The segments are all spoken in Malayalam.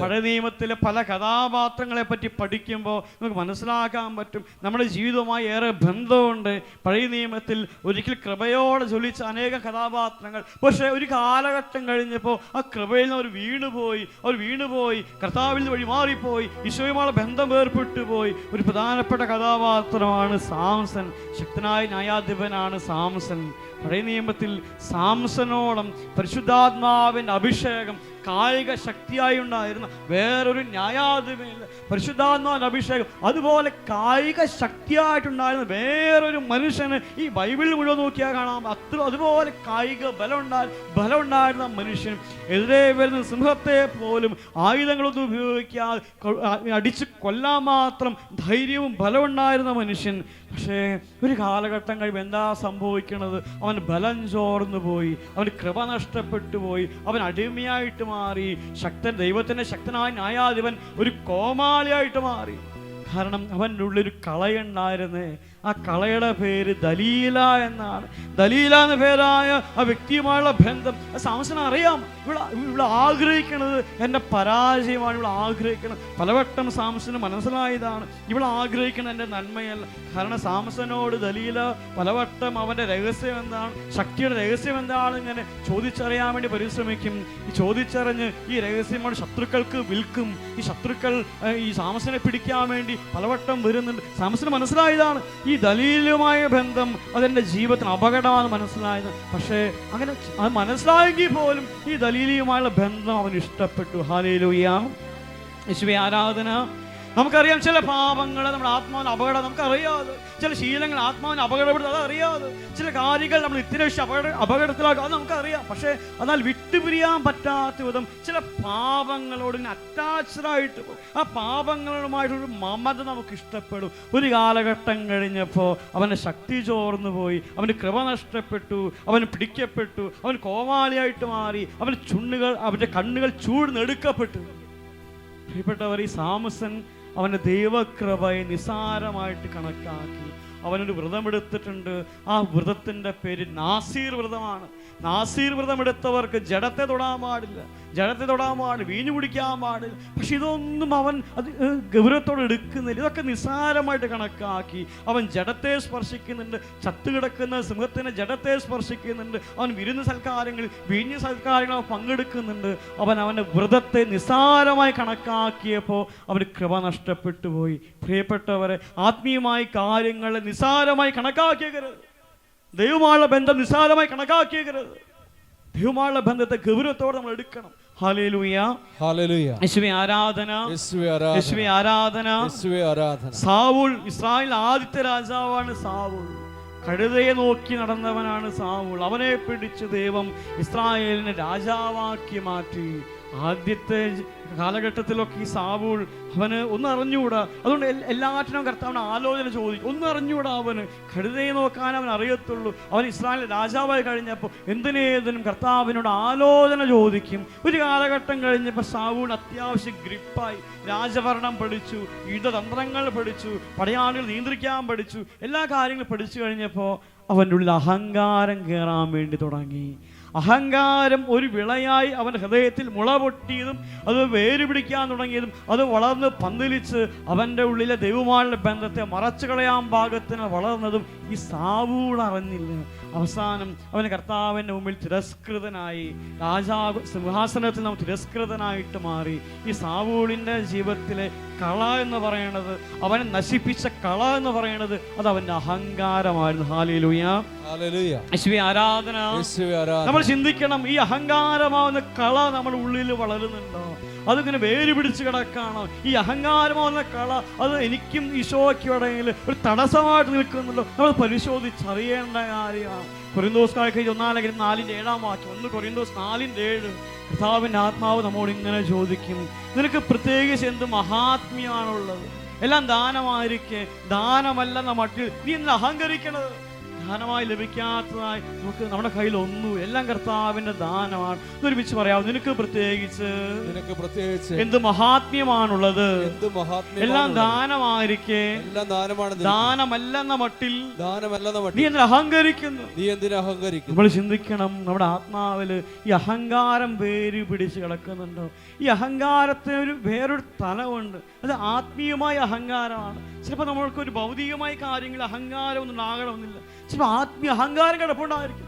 പഴയ നിയമത്തിലെ പല കഥാപാത്രങ്ങളെ പറ്റി പഠിക്കുമ്പോൾ നമുക്ക് മനസ്സിലാക്കാൻ പറ്റും നമ്മുടെ ജീവിതവുമായി ഏറെ ബന്ധമുണ്ട്. പഴയ നിയമത്തിൽ ഒരിക്കൽ കൃപയോടെ ജ്വലിച്ച അനേകം കഥാപാത്രങ്ങൾ, പക്ഷേ ഒരു കാലഘട്ടം കഴിഞ്ഞപ്പോൾ ആ കൃപയിൽ നിന്ന് അവർ വീണുപോയി കർത്താവിൽ നിന്ന് വഴിമാറിപ്പോയി, ഈശോയുമായുള്ള ബന്ധം വേർപെട്ടു പോയി. ഒരു പ്രധാനപ്പെട്ട കഥാപാത്രമാണ് സാംസൺ. ശക്തനായ ന്യായാധിപനാണ് സാംസൺ. പഴയ നിയമത്തിൽ സാംസനോളം പരിശുദ്ധാത്മാവിൻ്റെ അഭിഷേകം കായിക ശക്തിയായി ഉണ്ടായിരുന്ന വേറൊരു ന്യായാധിപനില്ല. പരിശുദ്ധാത്മാവിൻ്റെ അഭിഷേകം അതുപോലെ കായിക ശക്തിയായിട്ടുണ്ടായിരുന്ന വേറൊരു മനുഷ്യന് ഈ ബൈബിളിൽ മുഴുവൻ നോക്കിയാൽ കാണാം. അതുപോലെ കായിക ബലമുണ്ടായിരുന്ന മനുഷ്യൻ എതിരെ വരുന്ന സിംഹത്തെ പോലും ആയുധങ്ങളൊന്നും ഉപയോഗിക്കാതെ അടിച്ച് കൊല്ലാൻ മാത്രം ധൈര്യവും ബലമുണ്ടായിരുന്ന മനുഷ്യൻ. പക്ഷേ ഒരു കാലഘട്ടം കഴിയുമ്പോൾ എന്താ സംഭവിക്കുന്നത്? അവൻ ബലം ചോർന്നു പോയി, അവന് കൃപ നഷ്ടപ്പെട്ടു പോയി, അവൻ അടിമയായിട്ട് മാറി. ദൈവത്തിൻ്റെ ശക്തനായ ന്യായാധിപൻ ഒരു കോമാളിയായിട്ട് മാറി. കാരണം അവൻ്റെ ഉള്ളിലൊരു കളയുണ്ടായിരുന്നേ. ആ കളയുടെ പേര് ദലീല എന്നാണ്. ദലീല എന്ന പേരായ ആ വ്യക്തിയുമായുള്ള ബന്ധം സാംസന് അറിയാം. ഇവിടെ ആഗ്രഹിക്കുന്നത് എൻ്റെ പരാജയമാണ്, ഇവിടെ ആഗ്രഹിക്കണം. പലവട്ടം സാംസന് മനസ്സിലായതാണ് ഇവിടെ ആഗ്രഹിക്കണം എൻ്റെ നന്മയല്ല. കാരണം സാംസനോട് ദലീല പലവട്ടം അവൻ്റെ രഹസ്യം എന്താണ്, ശക്തിയുടെ രഹസ്യം എന്താണ് ഇങ്ങനെ ചോദിച്ചറിയാൻ വേണ്ടി പരിശ്രമിക്കും. ഈ ചോദിച്ചറിഞ്ഞ് ഈ രഹസ്യമാണ് ശത്രുക്കൾക്ക് വിൽക്കും. ഈ ശത്രുക്കൾ ഈ സാംസനെ പിടിക്കാൻ വേണ്ടി പലവട്ടം വരുന്നുണ്ട്. സാംസന് മനസ്സിലായതാണ് ഈ ദലീലുമായ ബന്ധം അതെൻ്റെ ജീവിതത്തിന് അപകടമാണെന്ന് മനസ്സിലായത്. പക്ഷേ അങ്ങനെ അത് മനസ്സിലായെങ്കിൽ പോലും ഈ ദലീലിയുമായുള്ള ബന്ധം അവന് ഇഷ്ടപ്പെട്ടു. ഹല്ലേലൂയ, യേശുവേ ആരാധന. നമുക്കറിയാം ചില പാപങ്ങൾ നമ്മുടെ ആത്മാവിന് അപകടം, നമുക്കറിയാതെ ചില ശീലങ്ങൾ ആത്മാവിനെ അപകടപ്പെടുത്തും, അതറിയാതെ ചില കാര്യങ്ങൾ നമ്മൾ ഇത്തിരി അപകടത്തിലാക്കും, അത് നമുക്കറിയാം. പക്ഷേ എന്നാൽ വിട്ടുപിരിയാൻ പറ്റാത്ത വിധം ചില പാപങ്ങളോട് അറ്റാച്ച്ഡായിട്ട് ആ പാപങ്ങളുമായിട്ടൊരു മമത നമുക്ക് ഇഷ്ടപ്പെടും. ഒരു കാലഘട്ടം കഴിഞ്ഞപ്പോൾ അവൻ്റെ ശക്തി ചോർന്നു പോയി, അവൻ്റെ കൃപ നഷ്ടപ്പെട്ടു, അവൻ പിടിക്കപ്പെട്ടു, അവൻ കോമാളിയായിട്ട് മാറി, അവൻ്റെ കണ്ണുകൾ ചൂഴ്ന്നെടുക്കപ്പെട്ടു. പ്രിയപ്പെട്ടവർ, ഈ സാംസൺ അവൻ്റെ ദൈവകൃപയെ നിസാരമായിട്ട് കണക്കാക്കി. അവനൊരു വ്രതമെടുത്തിട്ടുണ്ട്. ആ വ്രതത്തിൻ്റെ പേര് നാസീർ വ്രതമാണ്. നാസീർ വ്രതമെടുത്തവർക്ക് ജഡത്തെ തൊടാൻ പാടില്ല, വീഞ്ഞു കുടിക്കാൻ പാടില്ല. പക്ഷെ ഇതൊന്നും അവൻ അത് ഗൗരവത്തോടെ എടുക്കുന്നില്ല. ഇതൊക്കെ നിസ്സാരമായിട്ട് കണക്കാക്കി അവൻ ജഡത്തെ സ്പർശിക്കുന്നുണ്ട്. ചത്തുകിടക്കുന്ന സിംഹത്തിൻ്റെ ജഡത്തെ സ്പർശിക്കുന്നുണ്ട്. അവൻ വിരുന്ന് സൽക്കാരങ്ങളിൽ വീഞ്ഞു സൽക്കാരങ്ങൾ പങ്കെടുക്കുന്നുണ്ട്. അവൻ്റെ വ്രതത്തെ നിസ്സാരമായി കണക്കാക്കിയപ്പോൾ അവന് കൃപ നഷ്ടപ്പെട്ടു പോയി. പ്രിയപ്പെട്ടവരെ, ആത്മീയമായ കാര്യങ്ങളെ നിസ്സാരമായി കണക്കാക്കിയേക്കരുത്. ദൈവമായുള്ള ബന്ധം നിസ്സാരമായി കണക്കാക്കിയേക്കരുത്. ദൈവമായുള്ള ബന്ധത്തെ ഗൗരവത്തോടെ നമ്മൾ എടുക്കണം. ഹല്ലേലൂയ, ഹല്ലേലൂയ, യേശുവേ ആരാധന, യേശുവേ ആരാധന. സാവൂൾ ഇസ്രായേൽ ആദ്യത്തെ രാജാവാണ്. സാവൂൾ കഴുതയെ നോക്കി നടന്നവനാണ് സാവൂൾ. അവനെ പിടിച്ച് ദൈവം ഇസ്രായേലിനെ രാജാവാക്കി മാറ്റി. ആദ്യത്തെ കാലഘട്ടത്തിലൊക്കെ ഈ സാവൂൾ അവന് ഒന്നും അറിഞ്ഞുകൂടാ. അതുകൊണ്ട് എല്ലാറ്റിനും കർത്താവിന് ആലോചന ചോദിക്കും. ഒന്നും അറിഞ്ഞുകൂടാ. അവന് കഴുതയെ നോക്കാൻ അവൻ അറിയത്തുള്ളൂ. അവൻ ഇസ്രായേൽ രാജാവായി കഴിഞ്ഞപ്പോൾ എന്തിനേതിനും കർത്താവിനോട് ആലോചന ചോദിക്കും. ഒരു കാലഘട്ടം കഴിഞ്ഞപ്പോൾ സാവൂൾ അത്യാവശ്യം ഗ്രിപ്പായി, രാജഭരണം പഠിച്ചു, യുദ്ധതന്ത്രങ്ങൾ പഠിച്ചു, പടയാളികൾ നിയന്ത്രിക്കാൻ പഠിച്ചു, എല്ലാ കാര്യങ്ങളും പഠിച്ചു കഴിഞ്ഞപ്പോൾ അവൻ്റെ ഉള്ളിൽ അഹങ്കാരം കയറാൻ വേണ്ടി തുടങ്ങി. അഹങ്കാരം ഒരു വിളയായി അവൻ്റെ ഹൃദയത്തിൽ മുള പൊട്ടിയതും അത് വേര് പിടിക്കാൻ തുടങ്ങിയതും അത് വളർന്ന് പന്തലിച്ച് അവൻ്റെ ഉള്ളിലെ ദൈവമായുള്ള ബന്ധത്തെ മറച്ചു കളയാൻ പാകത്തിന് വളർന്നതും ഈ സാവൂൾ അറിഞ്ഞില്ല. അവസാനം അവന് കർത്താവിൻ്റെ മുമ്പിൽ തിരസ്കൃതനായി, രാജാവ് സിംഹാസനത്തിൽ നാം തിരസ്കൃതനായിട്ട് മാറി. ഈ സാവൂളിൻ്റെ ജീവിതത്തിലെ കള എന്ന് പറയുന്നത്, അവനെ നശിപ്പിച്ച കള എന്ന് പറയുന്നത് അത് അവൻ്റെ അഹങ്കാരമായിരുന്നു. ഹല്ലേലൂയ, യേശുവേ ആരാധന. നമ്മൾ ചിന്തിക്കണം, ഈ അഹങ്കാരമാവുന്ന കള നമ്മുടെ ഉള്ളിൽ വളരുന്നുണ്ടോ? അതിങ്ങനെ വേര് പിടിച്ച് കിടക്കാണോ? ഈ അഹങ്കാരമാവുന്ന കള അത് എനിക്കും ഈശോയ്ക്കും ഇടയിൽ ഒരു തടസ്സമായിട്ട് നിൽക്കുന്നുണ്ടോ? നമ്മൾ പരിശോധിച്ചറിയേണ്ട കാര്യമാണ്. കൊരിന്തോസ്കാർക്ക് 1:4 വാക്യം, 1 കൊരിന്തോസ് 4:7. കർത്താവിൻ്റെ ആത്മാവ് നമ്മോട് ഇങ്ങനെ ചോദിക്കും, നിനക്ക് പ്രത്യേകിച്ച് എന്ത് മഹാത്മ്യമാണുള്ളത്? എല്ലാം ദാനമായിരിക്കെ ദാനമല്ലെന്ന മട്ടിൽ നീ എന്തിനാ അഹങ്കരിക്കണത്? ദാനമായി ലഭിക്കാത്തതായി നമ്മുടെ കയ്യിൽ ഒന്നും, എല്ലാം കർത്താവിന്റെ ദാനമാണ്. ഒരുമിച്ച് പറയാം, നിനക്ക് പ്രത്യേകിച്ച് എന്ത് മഹാത്മ്യമാണുള്ളത്, എല്ലാം ദാനമായിരിക്കെ ദാനമല്ലെന്ന മട്ടിൽ നീ എന്തിന് അഹങ്കരിക്കുന്നു? നമ്മൾ ചിന്തിക്കണം, നമ്മുടെ ആത്മാവില് ഈ അഹങ്കാരം വേര് പിടിച്ച് കിടക്കുന്നുണ്ടോ? ഈ അഹങ്കാരത്തിന് വേറൊരു തലമുണ്ട്, അത് ആത്മീയമായ അഹങ്കാരമാണ്. ചിലപ്പോൾ നമ്മൾക്ക് ഭൗതികമായ കാര്യങ്ങൾ അഹങ്കാരം ഒന്നും ആകണമെന്നില്ല, ചിലപ്പോൾ ആത്മീയ അഹങ്കാരം കിടപ്പുണ്ടായിരിക്കും.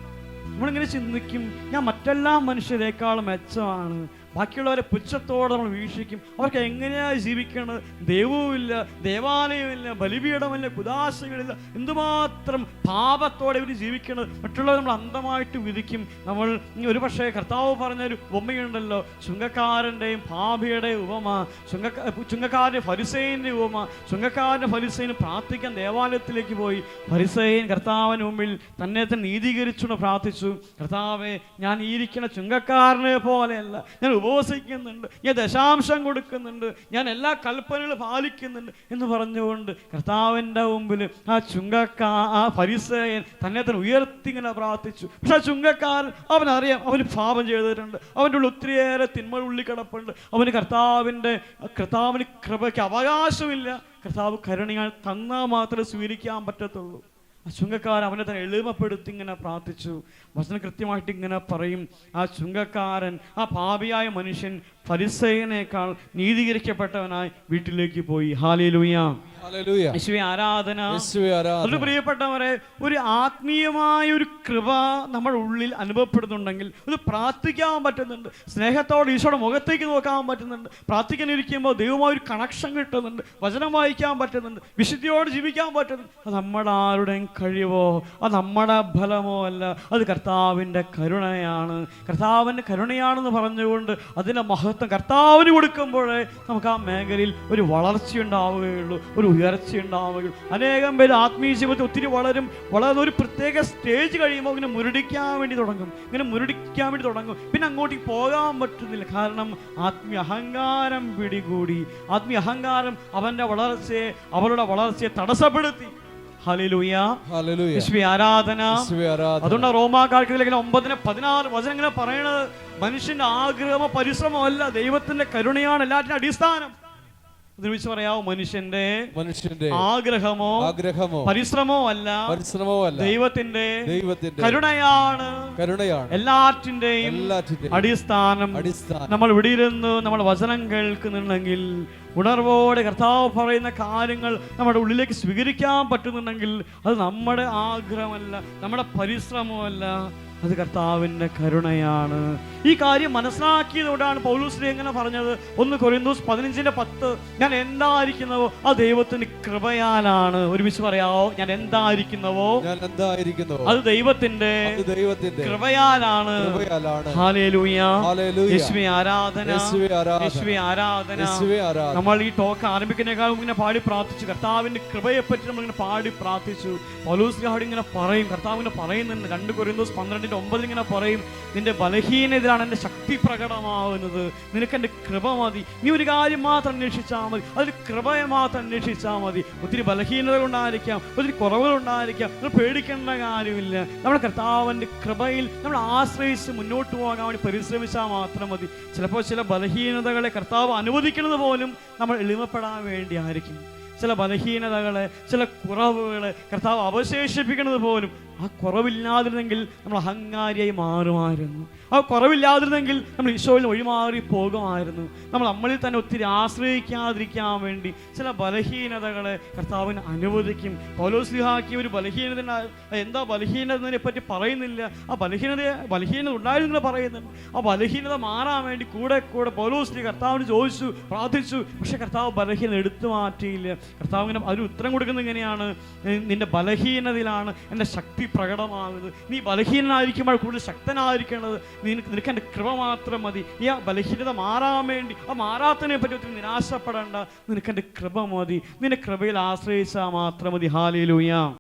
നമ്മളിങ്ങനെ ചിന്തിക്കും, ഞാൻ മറ്റെല്ലാ മനുഷ്യരെക്കാളും മെച്ചമാണ്, ബാക്കിയുള്ളവരെ പുച്ഛത്തോടെ നമ്മൾ വീക്ഷിക്കും. അവർക്ക് എങ്ങനെയാണ് ജീവിക്കേണ്ടത്? ദൈവവുമില്ല, ദേവാലയമില്ല, ബലിപീഠമില്ല, കുദാശകളില്ല, എന്തുമാത്രം പാപത്തോടെ ഇവർ ജീവിക്കേണ്ടത്. മറ്റുള്ളവർ നമ്മൾ അന്ധമായിട്ട് വിധിക്കും. നമ്മൾ ഒരു പക്ഷേ കർത്താവ് പറഞ്ഞൊരു ഉപമയുണ്ടല്ലോ, ചുങ്കക്കാരൻ്റെയും പാപിയുടെയും ഉപമ, ചുങ്കക്കാരൻ്റെ ഫരിസേയൻ്റെ ഉപമ. ചുങ്കക്കാരൻ്റെ ഫരിസേയന് പ്രാർത്ഥിക്കാൻ ദേവാലയത്തിലേക്ക് പോയി. ഫരിസേയൻ കർത്താവിന് മുമ്പിൽ തന്നെ നീതീകരിച്ചുകൊണ്ട് പ്രാർത്ഥിച്ചു, കർത്താവേ, ഞാൻ ഈ ഇരിക്കുന്ന ചുങ്കക്കാരനെ പോലെയല്ല, ഞാൻ ഉപവസിക്കുന്നുണ്ട്, ഞാൻ ദശാംശം കൊടുക്കുന്നുണ്ട്, ഞാൻ എല്ലാ കൽപ്പനകളും പാലിക്കുന്നുണ്ട് എന്ന് പറഞ്ഞുകൊണ്ട് കർത്താവിൻ്റെ മുമ്പിൽ ആ ഫരിസേയൻ തന്നെ ഉയർത്തി ഇങ്ങനെ പ്രാർത്ഥിച്ചു. പക്ഷെ ആ ചുങ്കക്കാരൻ, അവനറിയാം അവന് പാപം ചെയ്തിട്ടുണ്ട്, അവൻ്റെ ഉള്ളിൽ ഒത്തിരിയേറെ തിന്മ ഉള്ളിൽ കിടപ്പുണ്ട്, അവന് കർത്താവിന് കൃപയ്ക്ക് അവകാശമില്ല. കർത്താവ് കരുണയാൽ തന്നാൽ മാത്രമേ സ്വീകരിക്കാൻ പറ്റത്തുള്ളൂ. ആ ചുങ്കക്കാരൻ അവനെ തന്നെ എളിമപ്പെടുത്തി ഇങ്ങനെ പ്രാർത്ഥിച്ചു. വചനം കൃത്യമായിട്ട് ഇങ്ങനെ പറയും, ആ ചുങ്കക്കാരൻ, ആ പാപിയായ മനുഷ്യൻ ഫരിസേയനേക്കാൾ നീതീകരിക്കപ്പെട്ടവനായി വീട്ടിലേക്ക് പോയി. ഹല്ലേലൂയ, യേശുവേ ആരാധന. ഒരു പ്രിയപ്പെട്ടവരെ, ഒരു ആത്മീയമായ ഒരു കൃപ നമ്മുടെ ഉള്ളിൽ അനുഭവപ്പെടുന്നുണ്ടെങ്കിൽ, ഇത് പ്രാർത്ഥിക്കാൻ പറ്റുന്നുണ്ട്, സ്നേഹത്തോടെ ഈശോയുടെ മുഖത്തേക്ക് നോക്കാൻ പറ്റുന്നുണ്ട്, പ്രാർത്ഥിക്കാനിരിക്കുമ്പോൾ ദൈവമായ ഒരു കണക്ഷൻ കിട്ടുന്നുണ്ട്, വചനം വായിക്കാൻ പറ്റുന്നുണ്ട്, വിശുദ്ധിയോട് ജീവിക്കാൻ പറ്റുന്നുണ്ട്. അത് നമ്മുടെ ആരുടെയും കഴിവോ അത് നമ്മുടെ ഫലമോ അല്ല, അത് കർത്താവിൻ്റെ കരുണയാണ്. കർത്താവിൻ്റെ കരുണയാണെന്ന് പറഞ്ഞുകൊണ്ട് അതിൻ്റെ മഹത്വം കർത്താവിന് കൊടുക്കുമ്പോഴേ നമുക്ക് ആ മേഖലയിൽ ഒരു വളർച്ചയുണ്ടാവുകയുള്ളൂ, ഒരു ഉയർച്ചയുണ്ടാവുകയുള്ളൂ. അനേകം പേര് ആത്മീയ ജീവിതത്തിൽ ഒത്തിരി വളരെ ഒരു പ്രത്യേക സ്റ്റേജ് കഴിയുമ്പോൾ ഇങ്ങനെ മുരടിക്കാൻ വേണ്ടി തുടങ്ങും, പിന്നെ അങ്ങോട്ടേക്ക് പോകാൻ പറ്റുന്നില്ല. കാരണം ആത്മീയ അഹങ്കാരം പിടികൂടി. ആത്മീയ അഹങ്കാരം അവരുടെ വളർച്ചയെ തടസ്സപ്പെടുത്തി. ഹല്ലേലൂയ, യേശുവേ ആരാധന. അതുകൊണ്ട് റോമാക്കാർക്ക് 9:16 വചനം ഇങ്ങനെ പറയണത്, മനുഷ്യന്റെ ആഗ്രഹമോ പരിശ്രമമോ അല്ല, ദൈവത്തിന്റെ കരുണയാണ് എല്ലാറ്റിനും അടിസ്ഥാനം. ഒരുമിച്ച് പറയാവോ, മനുഷ്യന്റെ ആഗ്രഹമോ പരിശ്രമോ അല്ല, ദൈവത്തിന്റെ കരുണയാണ് എല്ലാറ്റിന്റെയും അടിസ്ഥാനം. നമ്മൾ ഇവിടെ ഇരുന്ന് നമ്മൾ വചനം കേൾക്കുന്നുണ്ടെങ്കിൽ, ഉണർവോടെ കർത്താവ് പറയുന്ന കാര്യങ്ങൾ നമ്മുടെ ഉള്ളിലേക്ക് സ്വീകരിക്കാൻ പറ്റുന്നുണ്ടെങ്കിൽ, അത് നമ്മുടെ ആഗ്രഹമല്ല, നമ്മുടെ പരിശ്രമമല്ല, അത് കർത്താവിൻ്റെ കരുണയാണ്. ഈ കാര്യം മനസ്സിലാക്കിയതുകൊണ്ടാണ് പൗലോസ് എങ്ങനെ പറഞ്ഞത്, 1 കൊരിന്തോസ് 15:10, ഞാൻ എന്തായിരിക്കുന്നവോ ആ ദൈവത്തിന്റെ കൃപയാലാണ്. ഒരുമിച്ച് പറയാവോ, ഞാൻ എന്തായിരിക്കുന്നവോ അത് ദൈവത്തിന്റെ കൃപയാലാണ്. ഹല്ലേലൂയ, യേശുവേ ആരാധന, യേശുവേ ആരാധന. നമ്മൾ ഈ ടോക്ക് ആരംഭിക്കുന്നതിനേക്കാൾ ഇങ്ങനെ പാടി പ്രാർത്ഥിച്ചു, കർത്താവിന്റെ കൃപയെ പറ്റി നമ്മൾ ഇങ്ങനെ പാടി പ്രാർത്ഥിച്ചു. പൗലോസ് ഇങ്ങനെ പറയും, കർത്താവ് ഇങ്ങനെ പറയുന്നുണ്ട്, 2 കൊരിന്തോസ് 12:9 ഇങ്ങനെ പറയും, നിന്റെ ബലഹീനതയിലാണ് എൻ്റെ ശക്തി പ്രകടമാവുന്നത്, നിനക്ക് എൻ്റെ കൃപ മതി. നീ ഒരു കാര്യം മാത്രം അന്വേഷിച്ചാൽ മതി, അതിൽ കൃപയെ മാത്രം അന്വേഷിച്ചാൽ മതി. ഒത്തിരി ബലഹീനതകൾ ഉണ്ടായിരിക്കാം, ഒത്തിരി കുറവുകൾ ഉണ്ടായിരിക്കാം, നമ്മൾ പേടിക്കേണ്ട കാര്യമില്ല. നമ്മുടെ കർത്താവിൻ്റെ കൃപയിൽ നമ്മൾ ആശ്രയിച്ച് മുന്നോട്ട് പോകാൻ വേണ്ടി പരിശ്രമിച്ചാൽ മാത്രം മതി. ചിലപ്പോൾ ചില ബലഹീനതകളെ കർത്താവ് അനുവദിക്കുന്നത് പോലും നമ്മൾ എളിമപ്പെടാൻ വേണ്ടി ആയിരിക്കും. ചില ബലഹീനതകളെ, ചില കുറവുകളെ കർത്താവ് അവശേഷിപ്പിക്കുന്നത് പോലും ആ കുറവില്ലാതിരുന്നെങ്കിൽ നമ്മൾ അഹങ്കാരിയായി മാറുമായിരുന്നു. ആ കുറവില്ലാതിരുന്നെങ്കിൽ നമ്മൾ ഈശോയിൽ വഴിമാറി പോകുമായിരുന്നു. നമ്മളിൽ തന്നെ ഒത്തിരി ആശ്രയിക്കാതിരിക്കാൻ വേണ്ടി ചില ബലഹീനതകളെ കർത്താവിന് അനുവദിക്കും. പൗലോസ്ലീഹാക്കി ഒരു ബലഹീനത, എന്താ ബലഹീനത എന്നതിനെ പറ്റി പറയുന്നില്ല, ആ ബലഹീനത ഉണ്ടായിരുന്നു പറയുന്നുണ്ട്. ആ ബലഹീനത മാറാൻ വേണ്ടി കൂടെ പൗലോസ്ലീഹ കർത്താവിന് ചോദിച്ചു, പ്രാർത്ഥിച്ചു. പക്ഷെ കർത്താവ് ബലഹീനത എടുത്തു മാറ്റിയില്ല. കർത്താവ് ഇങ്ങനെ ഒരു ഉത്തരം കൊടുക്കുന്നത് എങ്ങനെയാണ്, നിന്റെ ബലഹീനതയിലാണ് എൻ്റെ ശക്തി പ്രകടമാകുന്നത്. നീ ബലഹീനനായിരിക്കുമ്പോൾ കൂടുതൽ ശക്തനായിരിക്കേണ്ടത്, നിനക്ക് എൻ്റെ കൃപ മാത്രം മതി. ഈ ആ ബലഹീനത മാറാൻ വേണ്ടി, ആ മാറാത്തതിനെ പറ്റി ഒത്തിരി നിരാശപ്പെടേണ്ട, നിനക്ക് എൻ്റെ കൃപ മതി, നിന്റെ കൃപയിൽ ആശ്രയിച്ചാൽ മാത്രം മതി. ഹല്ലേലൂയ.